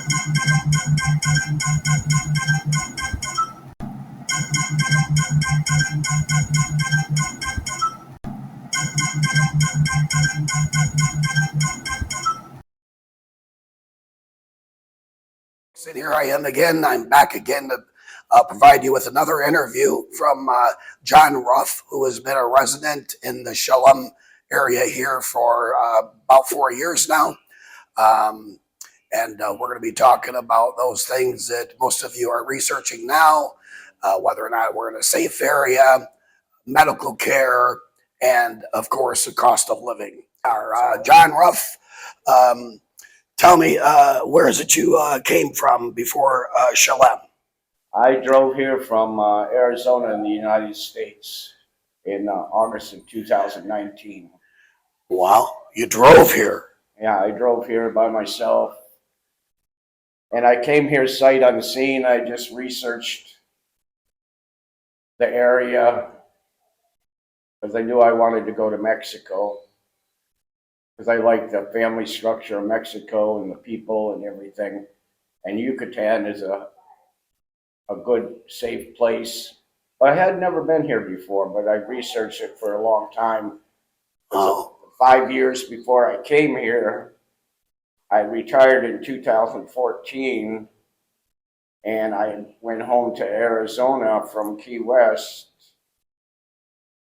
And here I am again. I'm back again to provide you with another interview from John Ruff, who has been a resident in the Shalom area here for about 4 years now. And we're going to be talking about those things that most of you are researching now, whether or not we're in a safe area, medical care, and of course, the cost of living. John Ruff, tell me, where is it you came from before Shalem? I drove here from Arizona in the United States in August of 2019. Wow, you drove here? Yeah, I drove here by myself. And I came here sight unseen. I just researched the area because I knew I wanted to go to Mexico, because I like the family structure of Mexico and the people and everything. And Yucatan is a good, safe place. But I had never been here before, but I researched it for a long time. Oh. 5 years before I came here, I retired in 2014, and I went home to Arizona from Key West,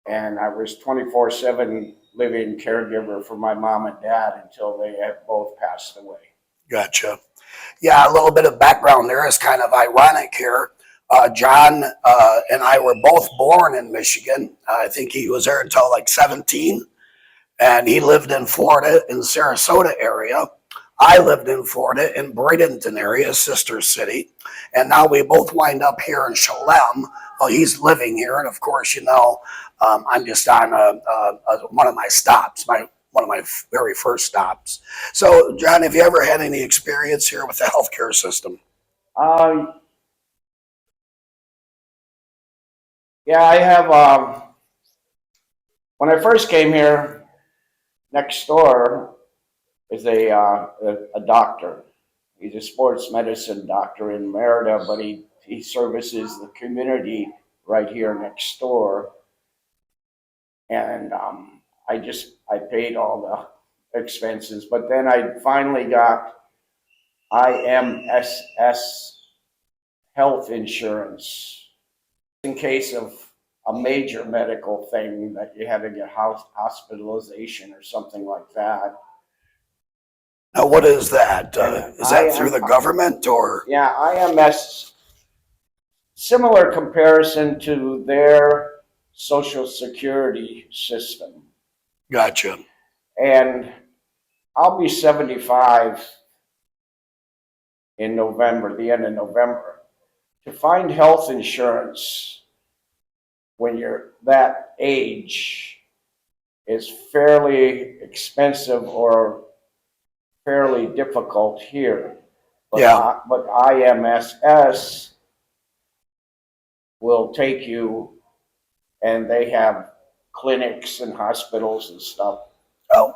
and I was 24/7 living caregiver for my mom and dad until they had both passed away. Gotcha. Yeah, a little bit of background there is kind of ironic here. John and I were both born in Michigan. I think he was there until like 17, and he lived in Florida in the Sarasota area. I lived in Florida in Bradenton area, sister city, and now we both wind up here in Shalem. Well, he's living here, and of course, you know, I'm just on one of my stops, one of my very first stops. So, John, have you ever had any experience here with the healthcare system? Yeah, I have. When I first came here, next door is a doctor. He's a sports medicine doctor in Merida, but he services the community right here next door. And I paid all the expenses, but then I finally got IMSS health insurance in case of a major medical thing that you had to get hospitalization or something like that. Now, what is that? Is that through the government or? Yeah, IMS, similar comparison to their Social Security system. Gotcha. And I'll be 75 in November, the end of November. To find health insurance when you're that age is fairly expensive or fairly difficult here. But, yeah. But IMSS will take you, and they have clinics and hospitals and stuff. Oh,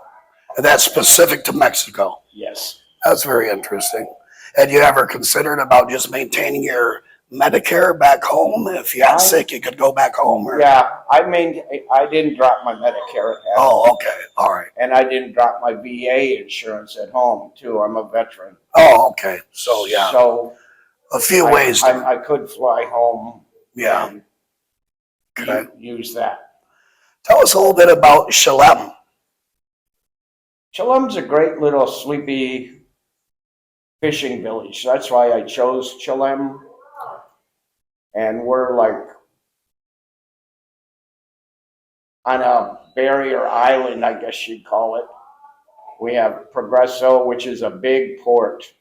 and that's specific to Mexico? Yes. That's very interesting. Had you ever considered about just maintaining your Medicare back home? If you got sick, you could go back home? Or? Yeah, I didn't drop my Medicare at home. Oh, okay. All right. And I didn't drop my VA insurance at home, too. I'm a veteran. Oh, okay. So, yeah. So, a few ways. I could fly home. Yeah. And okay. Use that. Tell us a little bit about Shalem. Shalem's a great little sleepy fishing village. That's why I chose Shalem. And we're like on a barrier island, I guess you'd call it. We have Progreso, which is a big port.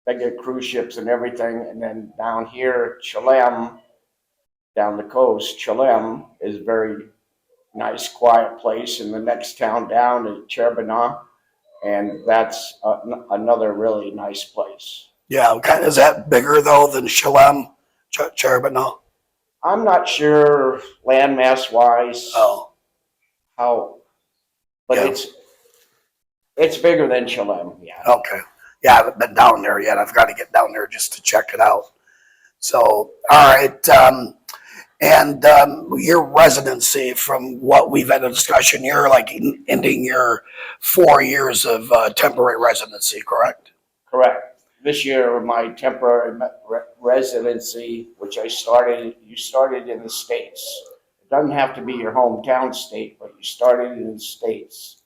They get cruise ships and everything. And then down here, Shalem, down the coast, Shalem is a very nice, quiet place. And the next town down is Cherbana, and that's another really nice place. Yeah, okay. Is that bigger, though, than Shalem? Cherbana? I'm not sure landmass wise how, but yeah. It's bigger than Shalem, yeah. Okay. Yeah, I haven't been down there yet. I've got to get down there just to check it out. So, all right. Your residency, from what we've had a discussion, you're like ending your 4 years of temporary residency, correct? Correct. This year, my temporary residency, which you started in the States. It doesn't have to be your hometown state, but you started in the States.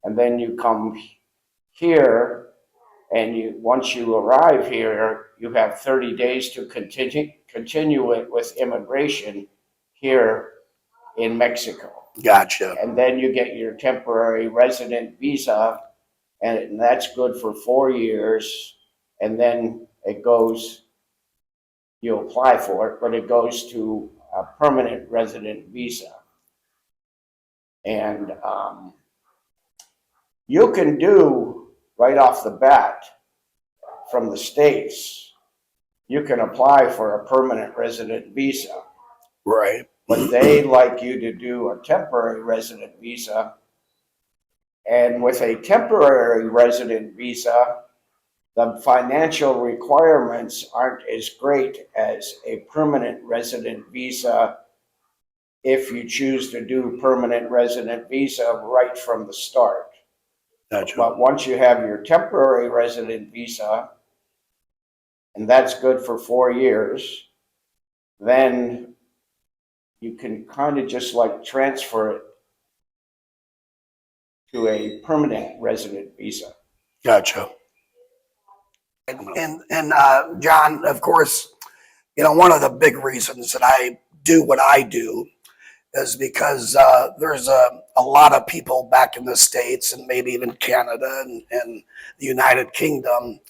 And then you come here, and once you arrive here, you have 30 days to continue it with immigration here in Mexico. Gotcha. And then you get your temporary resident visa, and that's good for 4 years. And then you apply for it, but it goes to a permanent resident visa. And you can do right off the bat from the States, you can apply for a permanent resident visa. Right. But they like you to do a temporary resident visa. And with a temporary resident visa, the financial requirements aren't as great as a permanent resident visa if you choose to do permanent resident visa right from the start. Gotcha. But once you have your temporary resident visa, and that's good for 4 years, then you can kind of just like transfer it to a permanent resident visa. Gotcha. John, of course, one of the big reasons that I do what I do is because there's a lot of people back in the States and maybe even Canada and the United Kingdom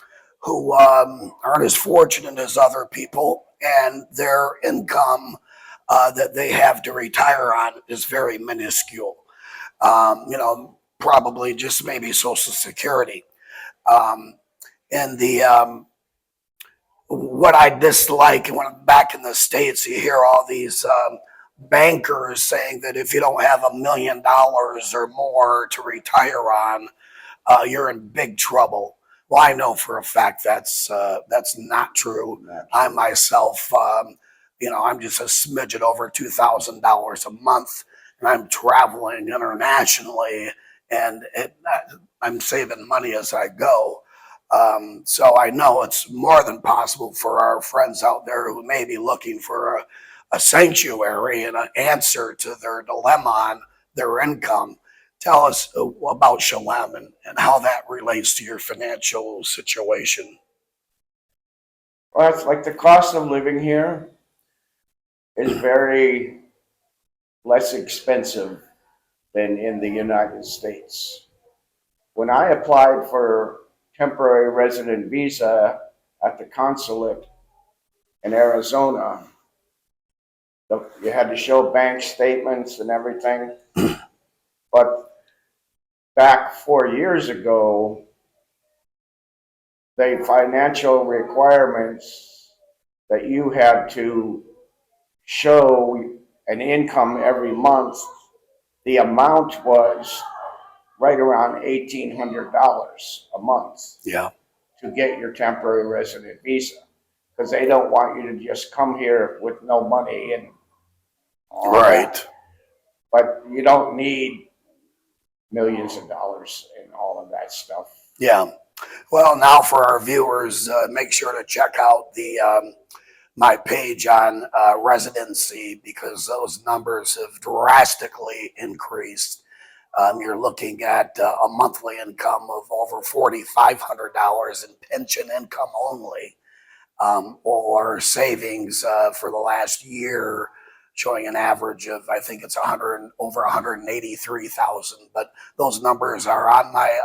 who aren't as fortunate as other people, and their income that they have to retire on is very minuscule. Probably just maybe Social Security. And what I dislike when I'm back in the States, you hear all these bankers saying that if you don't have $1 million or more to retire on, you're in big trouble. Well, I know for a fact that's not true. I myself, I'm just a smidget over $2,000 a month, and I'm traveling internationally, and I'm saving money as I go. So I know it's more than possible for our friends out there who may be looking for a sanctuary and an answer to their dilemma on their income. Tell us about Shalem and how that relates to your financial situation. Well, it's like the cost of living here is very less expensive than in the United States. When I applied for temporary resident visa at the consulate in Arizona, you had to show bank statements and everything. But back 4 years ago, the financial requirements that you had to show an income every month, the amount was right around $1,800 a month. Yeah. To get your temporary resident visa, because they don't want you to just come here with no money and all right. That. But you don't need millions of dollars and all of that stuff. Yeah. Well, now for our viewers, make sure to check out my page on residency, because those numbers have drastically increased. You're looking at a monthly income of over $4,500 in pension income only, or savings for the last year, showing an average of, I think it's over 183,000. But those numbers are on my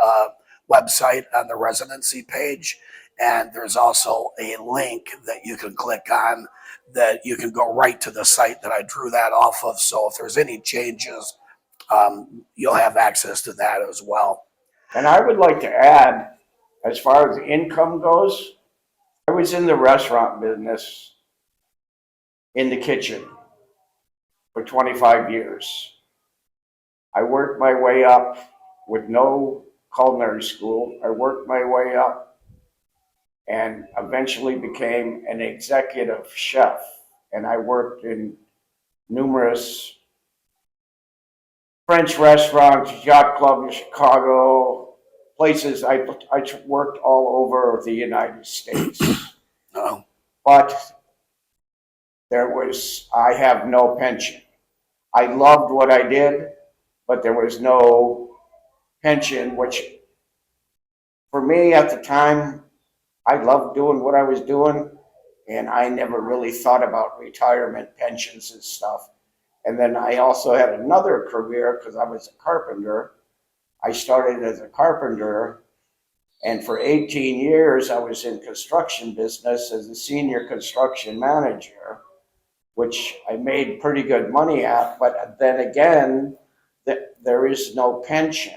website on the residency page, and there's also a link that you can click on that you can go right to the site that I drew that off of. So if there's any changes, you'll have access to that as well. And I would like to add, as far as income goes, I was in the restaurant business in the kitchen for 25 years. I worked my way up with no culinary school. I worked my way up and eventually became an executive chef. And I worked in numerous French restaurants, yacht club in Chicago, places. I worked all over the United States. Oh, But I have no pension. I loved what I did, but there was no pension, which for me at the time, I loved doing what I was doing, and I never really thought about retirement pensions and stuff. And then I also had another career because I was a carpenter. I started as a carpenter, and for 18 years I was in construction business as a senior construction manager, which I made pretty good money at. But then again, there is no pension.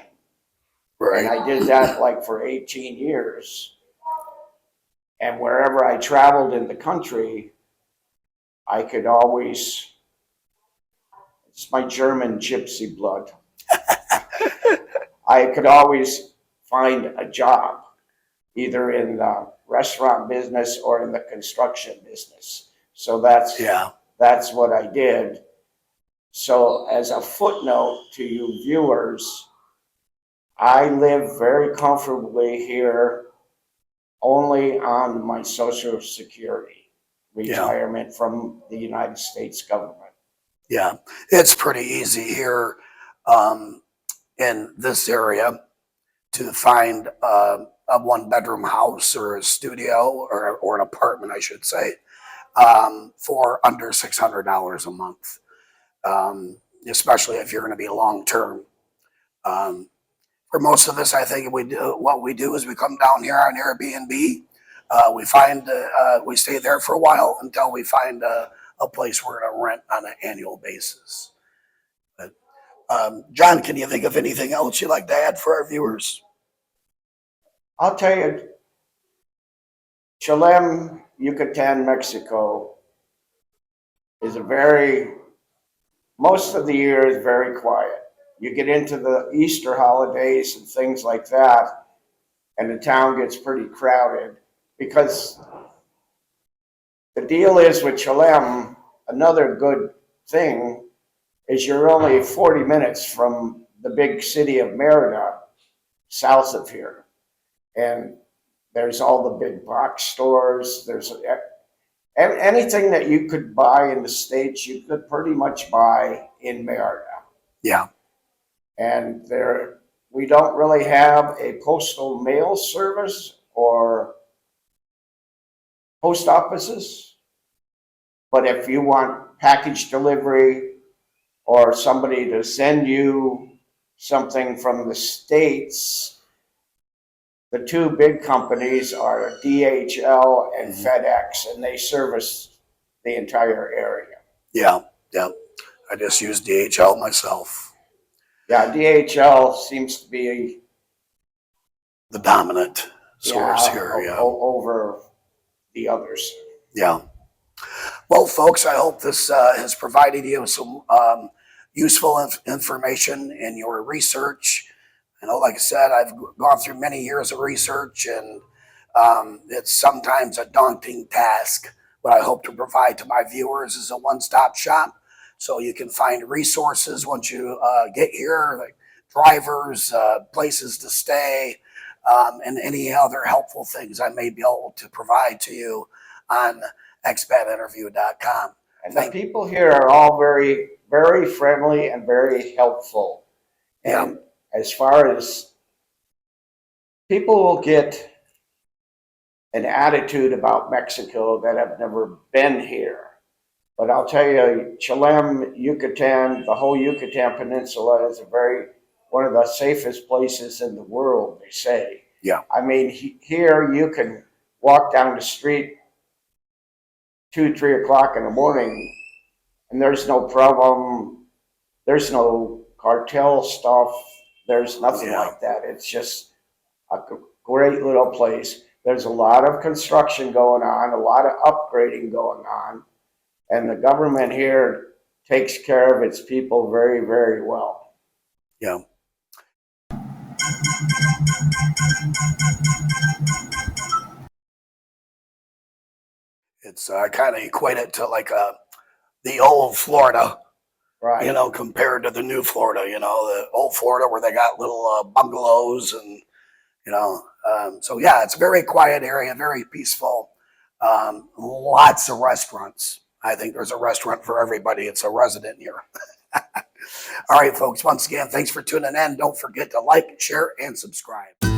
And right. I did that like for 18 years. And wherever I traveled in the country, I could always, it's my German gypsy blood. I could always find a job, either in the restaurant business or in the construction business. So Yeah. that's what I did. So as a footnote to you viewers, I live very comfortably here only on my Social Security retirement from the United States government. Yeah. It's pretty easy here um, in this area to find a one bedroom house or a studio or an apartment, I should say, for under $600 a month, especially if you're going to be long term. Um, for most of us, I think what we do is we come down here on Airbnb. We stay there for a while until we find a place we're going to rent on an annual basis. But, John, can you think of anything else you'd like to add for our viewers? I'll tell you, Cholem, Yucatan, Mexico is most of the year is very quiet. You get into the Easter holidays and things like that, and the town gets pretty crowded because the deal is with Cholem, another good thing is you're only 40 minutes from the big city of Merida, south of here. And there's all the big box stores. There's anything that you could buy in the States, you could pretty much buy in Merida. Yeah. And we don't really have a postal mail service or post offices. But if you want package delivery or somebody to send you something from the States, the two big companies are DHL and FedEx, and they service the entire area. Yeah. Yeah. I just use DHL myself. Yeah, DHL seems to be The dominant source here. Yeah. Over the others. Yeah. Well, folks, I hope this has provided you some useful information in your research. I know, like I said, I've gone through many years of research, and it's sometimes a daunting task. What I hope to provide to my viewers is a one-stop shop, so you can find resources once you get here, like drivers, places to stay, and any other helpful things I may be able to provide to you on expatinterview.com. And the people here are all very, very friendly and very helpful. And as far as people will get an attitude about Mexico that have never been here. But I'll tell you, Cholem, Yucatan, the whole Yucatan Peninsula is one of the safest places in the world, they say. Yeah. I mean, here you can walk down the street 2, 3 o'clock in the morning, and there's no problem. There's no cartel stuff. There's nothing like that. It's just a great little place. There's a lot of construction going on, a lot of upgrading going on, and the government here takes care of its people very, very well. Yeah. It's I kind of equate it to like the old Florida, Right. you know, compared to the new Florida. You know, the old Florida where they got little bungalows and you know. So yeah, it's a very quiet area, very peaceful. Lots of restaurants. I think there's a restaurant for everybody. It's a resident here. All right, folks. Once again, thanks for tuning in. Don't forget to like, share, and subscribe.